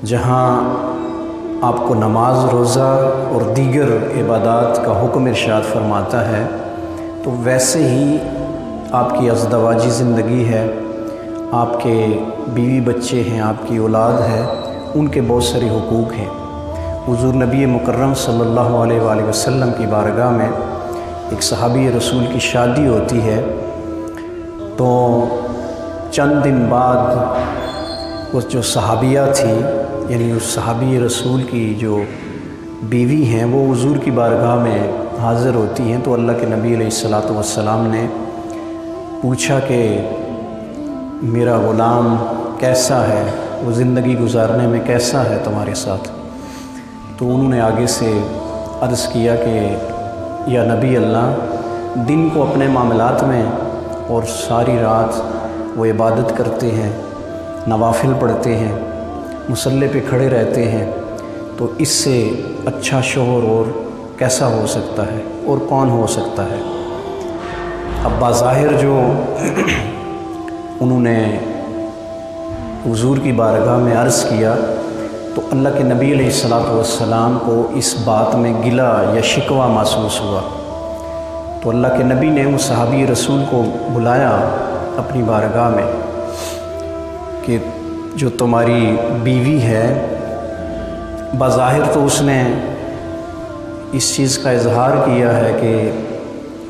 جہاں آپ کو نماز، روزہ اور دیگر عبادات کا حکم ارشاد فرماتا ہے، تو ویسے ہی آپ کی ازدواجی زندگی ہے، آپ کے بیوی بچے ہیں، آپ کی اولاد ہے، ان کے بہت سارے حقوق ہیں۔ حضور نبی مکرم صلی اللہ علیہ وآلہ وسلم کی بارگاہ میں ایک صحابی رسول کی شادی ہوتی ہے، تو چند دن بعد وہ جو صحابیہ تھی، یعنی اس صحابی رسول کی جو بیوی ہیں، وہ حضور کی بارگاہ میں حاضر ہوتی ہیں۔ تو اللہ کے نبی علیہ الصلوۃ والسلام نے پوچھا کہ میرا غلام کیسا ہے، وہ زندگی گزارنے میں کیسا ہے تمہارے ساتھ؟ تو انہوں نے آگے سے عرض کیا کہ یا نبی اللہ، دن کو اپنے معاملات میں اور ساری رات وہ عبادت کرتے ہیں، نوافل پڑھتے ہیں، مصلی پہ کھڑے رہتے ہیں، تو اس سے اچھا شوہر اور کیسا ہو سکتا ہے اور کون ہو سکتا ہے؟ اب بظاہر جو انہوں نے حضور کی بارگاہ میں عرض کیا، تو اللہ کے نبی علیہ الصلوۃ والسلام کو اس بات میں گلہ یا شکوہ محسوس ہوا۔ تو اللہ کے نبی نے اس صحابی رسول کو بلایا اپنی بارگاہ میں کہ جو تمہاری بیوی ہے، بظاہر تو اس نے اس چیز کا اظہار کیا ہے کہ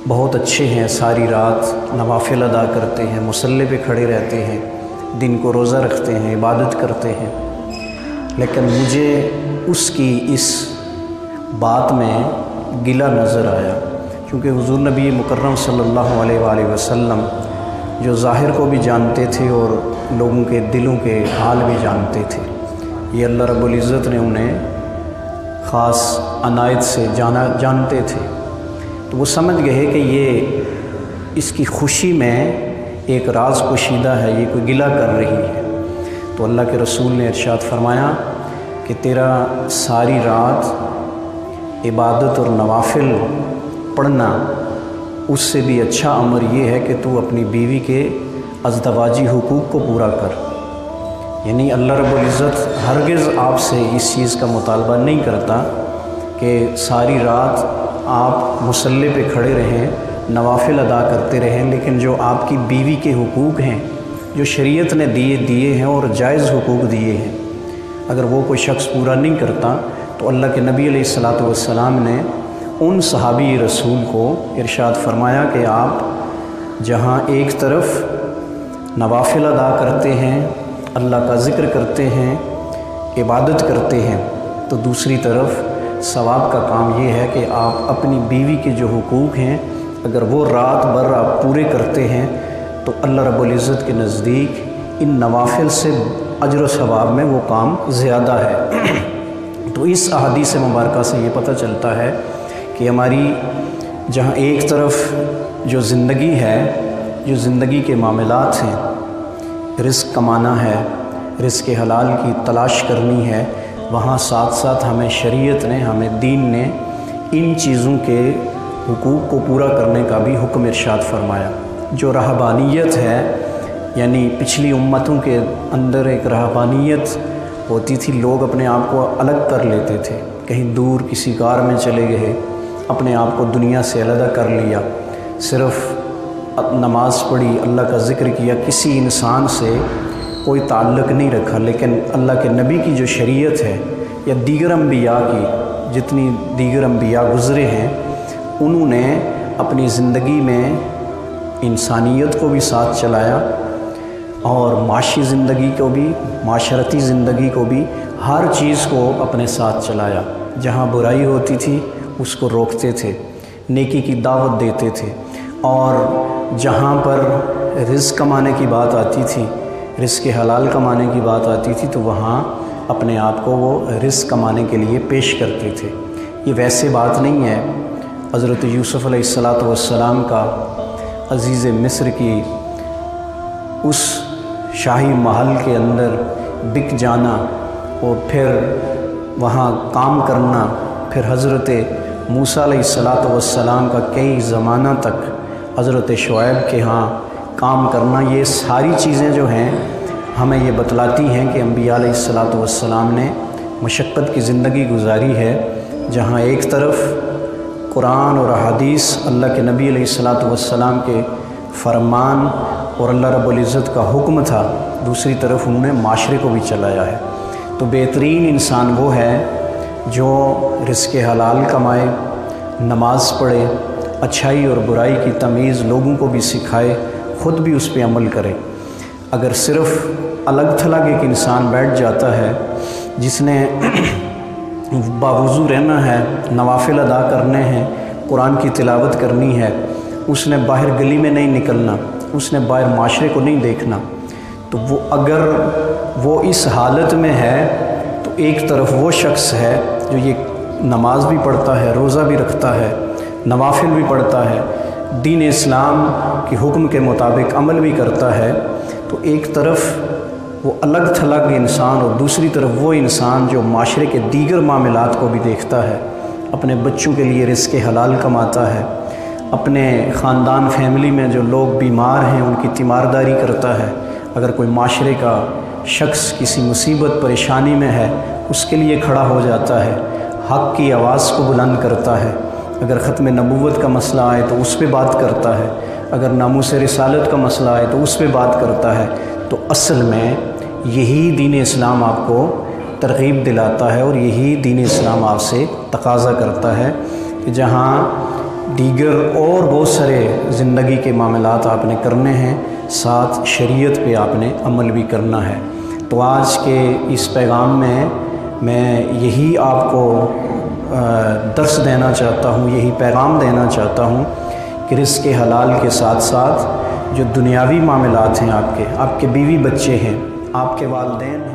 بہت اچھے ہیں، ساری رات نوافل ادا کرتے ہیں، مصلی پہ کھڑے رہتے ہیں، دن کو روزہ رکھتے ہیں، عبادت کرتے ہیں، لیکن مجھے اس کی اس بات میں گلہ نظر آیا، کیونکہ حضور نبی مکرم صلی اللہ علیہ وآلہ وسلم جو ظاہر کو بھی جانتے تھے اور لوگوں کے دلوں کے حال بھی جانتے تھے۔ یہ اللہ رب العزت نے انہیں خاص عنایت سے جانتے تھے، تو وہ سمجھ گئے کہ یہ اس کی خوشی میں ایک راز پوشیدہ ہے، یہ کوئی گلہ کر رہی ہے۔ تو اللہ کے رسول نے ارشاد فرمایا کہ تیرا ساری رات عبادت اور نوافل پڑھنا، اس سے بھی اچھا امر یہ ہے کہ تو اپنی بیوی کے ازدواجی حقوق کو پورا کر۔ یعنی اللہ رب العزت ہرگز آپ سے اس چیز کا مطالبہ نہیں کرتا کہ ساری رات آپ مصلی پہ کھڑے رہیں، نوافل ادا کرتے رہیں، لیکن جو آپ کی بیوی کے حقوق ہیں، جو شریعت نے دیے ہیں اور جائز حقوق دیے ہیں، اگر وہ کوئی شخص پورا نہیں کرتا، تو اللہ کے نبی علیہ الصلوۃ والسلام نے ان صحابی رسول کو ارشاد فرمایا کہ آپ جہاں ایک طرف نوافل ادا کرتے ہیں، اللہ کا ذکر کرتے ہیں، عبادت کرتے ہیں، تو دوسری طرف ثواب کا کام یہ ہے کہ آپ اپنی بیوی کے جو حقوق ہیں، اگر وہ رات بھر آپ پورے کرتے ہیں، تو اللہ رب العزت کے نزدیک ان نوافل سے اجر و ثواب میں وہ کام زیادہ ہے۔ تو اس احادیث مبارکہ سے یہ پتہ چلتا ہے کہ ہماری جہاں ایک طرف جو زندگی ہے، جو زندگی کے معاملات ہیں، رزق کمانا ہے، رزق حلال کی تلاش کرنی ہے، وہاں ساتھ ساتھ ہمیں شریعت نے، ہمیں دین نے ان چیزوں کے حقوق کو پورا کرنے کا بھی حکم ارشاد فرمایا۔ جو رہبانیت ہے، یعنی پچھلی امتوں کے اندر ایک رہبانیت ہوتی تھی، لوگ اپنے آپ کو الگ کر لیتے تھے، کہیں دور کسی غار میں چلے گئے، اپنے آپ کو دنیا سے علیحدہ کر لیا، صرف نماز پڑھی، اللہ کا ذکر کیا، کسی انسان سے کوئی تعلق نہیں رکھا۔ لیکن اللہ کے نبی کی جو شریعت ہے، یا دیگر انبیاء کی جتنی دیگر انبیاء گزرے ہیں، انہوں نے اپنی زندگی میں انسانیت کو بھی ساتھ چلایا اور معاشی زندگی کو بھی، معاشرتی زندگی کو بھی، ہر چیز کو اپنے ساتھ چلایا۔ جہاں برائی ہوتی تھی اس کو روکتے تھے، نیکی کی دعوت دیتے تھے، اور جہاں پر رزق کمانے کی بات آتی تھی، رزق حلال کمانے کی بات آتی تھی، تو وہاں اپنے آپ کو وہ رزق کمانے کے لیے پیش کرتے تھے۔ یہ ویسے بات نہیں ہے۔ حضرت یوسف علیہ الصلوۃ والسلام کا عزیز مصر کی اس شاہی محل کے اندر بک جانا اور پھر وہاں کام کرنا، پھر حضرت موسیٰ علیہ الصلوۃ والسلام کا کئی زمانہ تک حضرت شعیب کے ہاں کام کرنا، یہ ساری چیزیں جو ہیں ہمیں یہ بتلاتی ہیں کہ انبیاء علیہ الصلاۃ والسلام نے مشقت کی زندگی گزاری ہے، جہاں ایک طرف قرآن اور احادیث اللہ کے نبی علیہ الصلاۃ والسلام کے فرمان اور اللہ رب العزت کا حکم تھا، دوسری طرف انہوں نے معاشرے کو بھی چلایا ہے۔ تو بہترین انسان وہ ہے جو رزق حلال کمائے، نماز پڑھے، اچھائی اور برائی کی تمیز لوگوں کو بھی سکھائے، خود بھی اس پہ عمل کرے۔ اگر صرف الگ تھلگ ایک انسان بیٹھ جاتا ہے جس نے باوضو رہنا ہے، نوافل ادا کرنے ہیں، قرآن کی تلاوت کرنی ہے، اس نے باہر گلی میں نہیں نکلنا، اس نے باہر معاشرے کو نہیں دیکھنا، تو وہ اگر وہ اس حالت میں ہے تو ایک طرف وہ شخص ہے جو یہ نماز بھی پڑھتا ہے، روزہ بھی رکھتا ہے، نوافل بھی پڑھتا ہے، دین اسلام کے حکم کے مطابق عمل بھی کرتا ہے، تو ایک طرف وہ الگ تھلگ انسان اور دوسری طرف وہ انسان جو معاشرے کے دیگر معاملات کو بھی دیکھتا ہے، اپنے بچوں کے لیے رزق حلال کماتا ہے، اپنے خاندان فیملی میں جو لوگ بیمار ہیں ان کی تیمارداری کرتا ہے، اگر کوئی معاشرے کا شخص کسی مصیبت پریشانی میں ہے اس کے لیے کھڑا ہو جاتا ہے، حق کی آواز کو بلند کرتا ہے، اگر ختم نبوت کا مسئلہ آئے تو اس پہ بات کرتا ہے، اگر ناموس رسالت کا مسئلہ آئے تو اس پہ بات کرتا ہے، تو اصل میں یہی دین اسلام آپ کو ترغیب دلاتا ہے اور یہی دین اسلام آپ سے تقاضا کرتا ہے کہ جہاں دیگر اور بہت سارے زندگی کے معاملات آپ نے کرنے ہیں، ساتھ شریعت پہ آپ نے عمل بھی کرنا ہے۔ تو آج کے اس پیغام میں یہی آپ کو درس دینا چاہتا ہوں، یہی پیغام دینا چاہتا ہوں کہ رزق حلال کے ساتھ ساتھ جو دنیاوی معاملات ہیں، آپ کے بیوی بچے ہیں، آپ کے والدین ہیں،